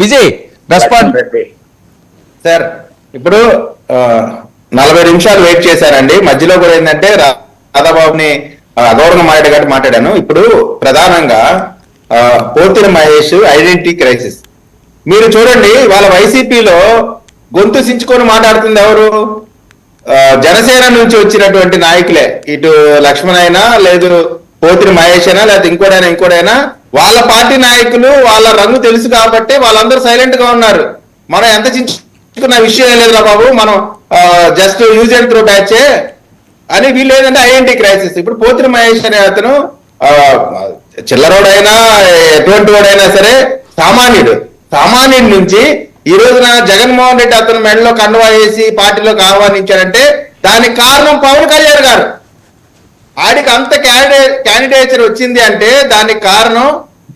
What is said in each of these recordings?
Vijay respond. Sir ఇప్పుడు 40 నిమిషాలు wait చేశారండి. మధ్యలో కూడా ఏంటంటే రాధాబాబుని అగౌరవంగా మాట్లాడాను. ఇప్పుడు ప్రధానంగా పోతిన మహేష్ ఐడెంటిటీ క్రైసిస్ మీరు చూడండి. వాళ్ళ వైసీపీలో గొంతు సించుకొని మాట్లాడుతుంది ఎవరు? జనసేన నుంచి వచ్చినటువంటి నాయకులే. ఇటు లక్ష్మణ్ అయినా లేదు పోతిన మహేష్ అయినా లేదా ఇంకోడైనా వాళ్ళ పార్టీ నాయకులు వాళ్ళ రంగు తెలుసు కాబట్టి వాళ్ళందరూ సైలెంట్ గా ఉన్నారు. మనం ఎంత చించుకున్న విషయం ఏం లేదురా బాబు, మనం జస్ట్ యూజ్ అండ్ త్రో బ్యాచే అని వీళ్ళు ఏదంటే ఐడెంటిటీ క్రైసిస్. ఇప్పుడు పోతిన మహేష్ అనే అతను చిల్లరోడైనా ఎటువంటి వాడైనా సరే సామాన్యుడి నుంచి ఈ రోజున జగన్మోహన్ రెడ్డి అతను మెడలో కండువా వేసి పార్టీలోకి ఆహ్వానించారంటే దానికి కారణం పవన్ కళ్యాణ్ గారు. ఆడికి అంత క్యాండిడేచర్ వచ్చింది అంటే దానికి కారణం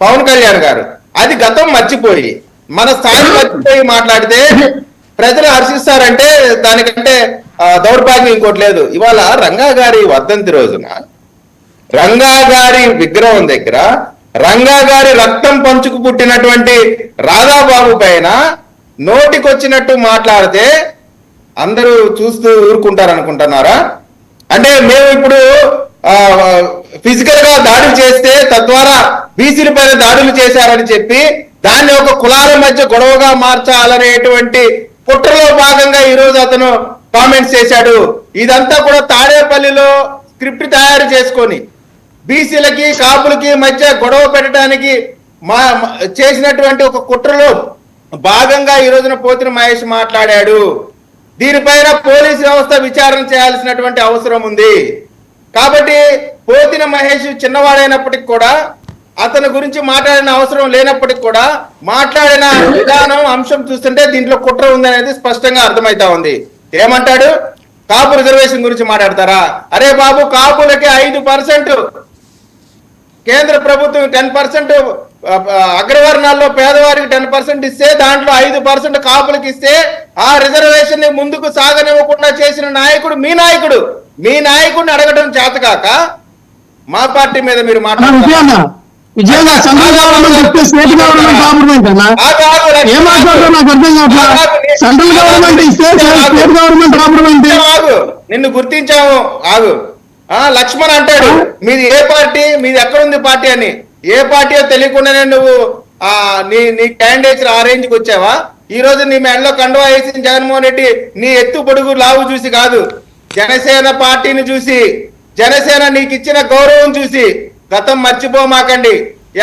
పవన్ కళ్యాణ్ గారు. అది గతం మర్చిపోయి మన స్థాయి మర్చిపోయి మాట్లాడితే ప్రజలు హర్షిస్తారంటే దానికంటే దౌర్భాగ్యం ఇంకోటి లేదు. ఇవాళ రంగా గారి వర్ధంతి రోజున రంగా గారి విగ్రహం దగ్గర రంగా గారి రక్తం పంచుకు పుట్టినటువంటి రాధాబాబు పైన నోటికొచ్చినట్టు మాట్లాడితే అందరూ చూస్తూ ఊరుకుంటారు అనుకుంటున్నారా? అంటే మేము ఇప్పుడు ఫిజికల్ గా దాడులు చేస్తే తద్వారా బీసీల పైన దాడులు చేశారని చెప్పి దాన్ని ఒక కులాల మధ్య గొడవగా మార్చాలనేటువంటి కుట్రలో భాగంగా ఈ రోజు అతను కామెంట్స్ చేశాడు. ఇదంతా కూడా తాడేపల్లిలో స్క్రిప్ట్ తయారు చేసుకొని బీసీలకి కాపులకి మధ్య గొడవ పెట్టడానికి చేసినటువంటి ఒక కుట్రలో భాగంగా ఈ రోజున పోతిన మహేష్ మాట్లాడాడు. దీనిపైన పోలీసు వ్యవస్థ విచారణ చేయాల్సినటువంటి అవసరం ఉంది. కాబట్టి పోతిన మహేష్ చిన్నవాడైనప్పటికి కూడా అతని గురించి మాట్లాడిన అవసరం లేనప్పటికి కూడా మాట్లాడిన విధానం అంశం చూస్తుంటే దీంట్లో కుట్ర ఉందనేది స్పష్టంగా అర్థమైతా ఉంది. ఏమంటాడు? కాపు రిజర్వేషన్ గురించి మాట్లాడతారా? అరే బాబు, కాపులకి 5%, కేంద్ర ప్రభుత్వం 10%, అగ్రవర్ణాల్లో పేదవారికి 10% ఇస్తే దాంట్లో 5% కాపులకు ఇస్తే ఆ రిజర్వేషన్ ని ముందుకు సాగనివ్వకుండా చేసిన నాయకుడు మీ నాయకుడిని అడగడం చేతకాక మా పార్టీ మీద మీరు మాట్లాడుతున్నారు. నిన్ను గుర్తించాము. ఆగు. లక్ష్మణ్ అంటాడు మీది ఏ పార్టీ, మీది ఎక్కడుంది పార్టీ అని. ఏ పార్టీయో తెలియకుండానే నువ్వు నీ క్యాండిడేట్స్ ఆ రేంజ్కి వచ్చావా? ఈ రోజు నీ మెడలో కండువా వేసిన జగన్మోహన్ రెడ్డి నీ ఎత్తు పొడుగు లావు చూసి కాదు, జనసేన పార్టీని చూసి, జనసేన నీకు ఇచ్చిన గౌరవం చూసి. గతం మర్చిపోమాకండి,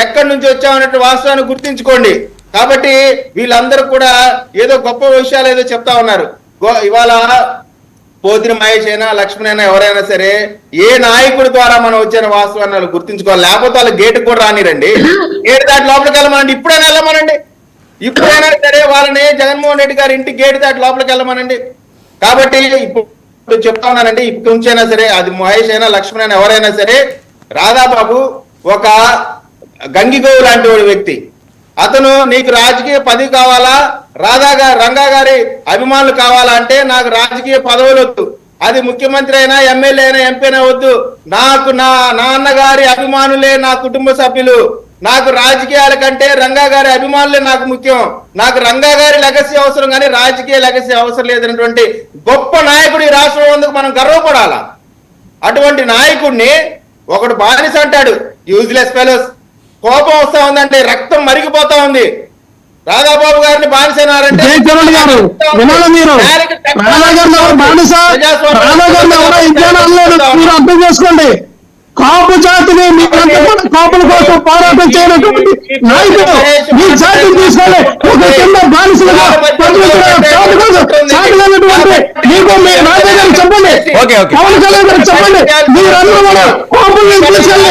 ఎక్కడి నుంచి వచ్చామన్నట్టు వాస్తవాన్ని గుర్తించుకోండి. కాబట్టి వీళ్ళందరూ కూడా ఏదో గొప్ప విషయాలు ఏదో చెప్తా ఉన్నారు. ఇవాళ పోతిన మహేష్ అయినా లక్ష్మణ్ అయినా ఎవరైనా సరే ఏ నాయకుడి ద్వారా మనం వచ్చిన వాస్తవాన్ని వాళ్ళు గుర్తించుకోవాలి. లేకపోతే వాళ్ళు గేటు కూడా రానిరండి, గేటు దాటి లోపలికి వెళ్ళమనండి. ఇప్పుడైనా వెళ్ళమనండి, ఇప్పుడైనా సరే వాళ్ళని జగన్మోహన్ రెడ్డి గారి ఇంటి గేటు దాటి లోపలికి వెళ్ళమనండి. కాబట్టి ఇప్పుడు చెప్తా ఉన్నానండి, ఇప్పుడు నుంచైనా సరే అది మహేష్ అయినా లక్ష్మణ్ అయినా ఎవరైనా సరే, రాధాబాబు ఒక గంగిగోవు లాంటి వాడి వ్యక్తి. అతను నీకు రాజకీయ పదవి కావాలా, రంగా గారి అభిమానులు కావాలా అంటే నాకు రాజకీయ పదవులు వద్దు. అది ముఖ్యమంత్రి అయినా ఎమ్మెల్యే అయినా ఎంపీ అయినా వద్దు. నాకు నా నాన్నగారి అభిమానులే నా కుటుంబ సభ్యులు. నాకు రాజకీయాల కంటే రంగా గారి అభిమానులే నాకు ముఖ్యం. నాకు రంగా గారి లెగసీ అవసరం కానీ రాజకీయ లెగసీ అవసరం లేదన్నటువంటి గొప్ప నాయకుడు ఈ రాష్ట్రంలో ఉన్నందుకు మనం గర్వపడాలా. అటువంటి నాయకుడిని ఒకడు బానిస అంటాడు. Useless fellows. కోపం వస్తా ఉందంటే రక్తం మరిగిపోతా ఉంది. రాధాబాబు గారిని బానిసనారంటే అర్థం చేసుకోండి. కాపు జాతిని కాపుల కోసం పోరాటం చేయనటువంటి నాయకుడు మీ జాతిని తీసుకొని ఒక కింద బానిసలుగా మీకు మీ రాజా గారు చెప్పండి, పవన్ కళ్యాణ్ గారు చెప్పండి, మీరందరూ కూడా కాపుల్ని తీసుకెళ్ళి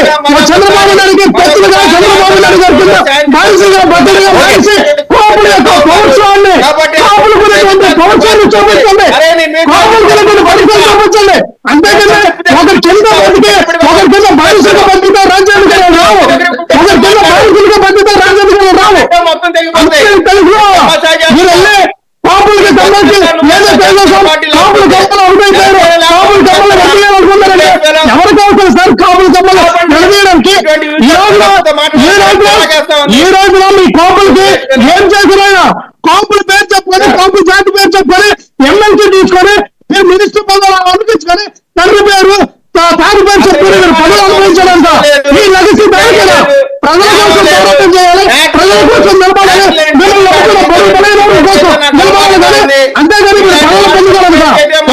చంద్రబాబు నాయుడికి పెద్దలుగా చంద్రబాబు నాయుడు గారి కింద బానిసలుగా భద్రతగా భావించి కాపుల యొక్క పౌరుషాన్ని, కాపులు కొనేటువంటి పౌరుషాన్ని చూపించండి, కాపులు కొనేటువంటి పరిస్థితులు చూపించండి. అంతేకాని ఒకరి కింద బతికే ఒకరి కింద బానిసలుగా బతికితే రాజ్యాంగం రావు, ఒకరి కింద బానిసలుగా బతికితే రాజ్యాంగం రావు. మీరు వెళ్ళి కాపులకి సంబంధించి ఏదో తెలుగుదేశం కాపులు కమ్మలు అవుతారు, కాపులు కమ్మలు వెళ్తున్నారండి. ఎవరికి అవసరం సార్ కాపులు కమ్మలు నిలదీయడానికి? ఈ రోజున మీ కోపులకి ఏం చేసినా కోపుల పేరు చెప్పుకొని కోపుల జాతి పేరు చెప్పుకొని ఎమ్మెల్సీ తీసుకొని మీరు మినిస్టర్ పదవులు అనిపించుకొని తండ్రి పేరు తాను పేరు చెప్పుకొని మీరు పదవులు అనుభవించాలంట మీ లగసీ బ్యాంకులు ప్రజల కోసం పోరాటం చేయాలి, ప్రజల కోసం నిలబడాలి, మిమ్మల్ని కోసం నిలబడాలి కానీ అంతేగాని మీరు పదవులు పొందుకోవాలంట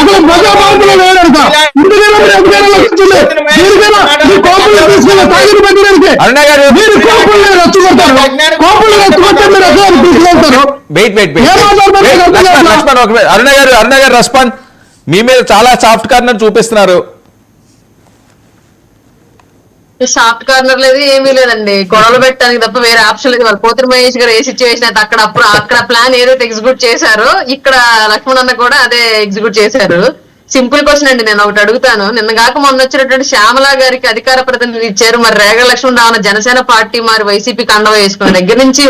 ఒకరు ప్రజా బాంకులో వేయడంట ఇంటికైనా మీరు ఎంతకైనా లక్షించింది దీనికైనా మీ కోపులు తీసుకుని తాగిని పెట్టడానికి అరుణ గారు మీరు కోపుల్ని రెచ్చగొట్టారు, కోపుల్ని రెచ్చగొట్టే మీరు ఎక్కడ తీసుకెళ్తారు? వెయిట్ అరుణ గారు రెస్పాండ్. మీ మీద చాలా సాఫ్ట్ కార్నర్ చూపిస్తున్నారు. సాఫ్ట్ కార్నర్ లేదు ఏమీ లేదండి, గొడవలు పెట్టడానికి తప్ప వేరే ఆప్షన్ లేదు. వాళ్ళు పోతిరి మహేష్ గారు ఏ సిచ్యువేషన్ అయితే అక్కడ ప్లాన్ ఏదైతే ఎగ్జిక్యూట్ చేశారో ఇక్కడ లక్ష్మణ్ అన్న కూడా అదే ఎగ్జిక్యూట్ చేశారు. సింపుల్ క్వశ్చన్ అండి, నేను ఒకటి అడుగుతాను. నిన్న కాక మొన్న వచ్చినటువంటి శ్యామల గారికి అధికార ప్రతినిధి ఇచ్చారు, మరి రేగ లక్ష్మణ్ రావణ జనసేన పార్టీ మరి వైసీపీ కండవ వేసుకున్న దగ్గర నుంచి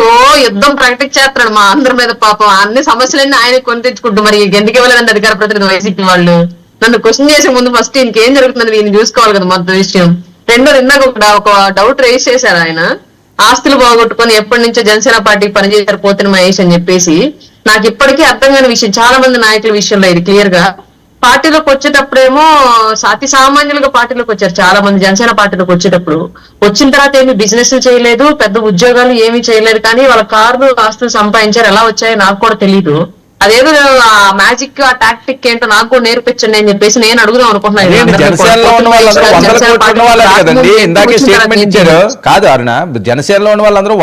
యుద్ధం ప్రాక్టీస్ చేస్తున్నాడు మా అందరి మీద. పాపం అన్ని సమస్యలన్నీ ఆయన కొని తెచ్చుకుంటూ మరి ఎందుకు ఇవ్వలేదండి అధికార ప్రతినిధి వైసీపీ వాళ్ళు? నన్ను క్వశ్చన్ చేసే ముందు ఫస్ట్ ఇంకేం జరుగుతుంది ఈయన చూసుకోవాలి కదా మొత్తం విషయం. రెండోది ఇందాక ఒక డౌట్ రేస్ చేశారు ఆయన, ఆస్తులు పోగొట్టుకొని ఎప్పటి నుంచో జనసేన పార్టీకి పనిచేశారు పోతిన మహేష్ అని చెప్పేసి. నాకు ఇప్పటికీ అర్థం కాని విషయం, చాలా మంది నాయకుల విషయంలో ఇది క్లియర్ గా. పార్టీలోకి వచ్చేటప్పుడేమో అతి సామాన్యులుగా పార్టీలోకి వచ్చారు చాలా మంది. జనసేన పార్టీలోకి వచ్చేటప్పుడు వచ్చిన తర్వాత ఏమి బిజినెస్ చేయలేదు, పెద్ద ఉద్యోగాలు ఏమీ చేయలేదు, కానీ వాళ్ళ కార్లు ఆస్తులు సంపాదించారు. ఎలా వచ్చాయో నాకు కూడా తెలీదు. అదేదో ఆ మ్యాజిక్ ఆ టాక్టిక్ ఏంటో నాకు కూడా నేర్పించండి అని చెప్పేసి నేను అడుగుదాం అనుకుంటున్నాను. జనసేనలో ఉన్న వాళ్ళందరూ 100 కోట్ల వాళ్ళే కదండి, ఇందాకే స్టేట్మెంట్ ఇచ్చారు. కాదు అరుణ, జనసేనలో ఉన్న వాళ్ళందరూ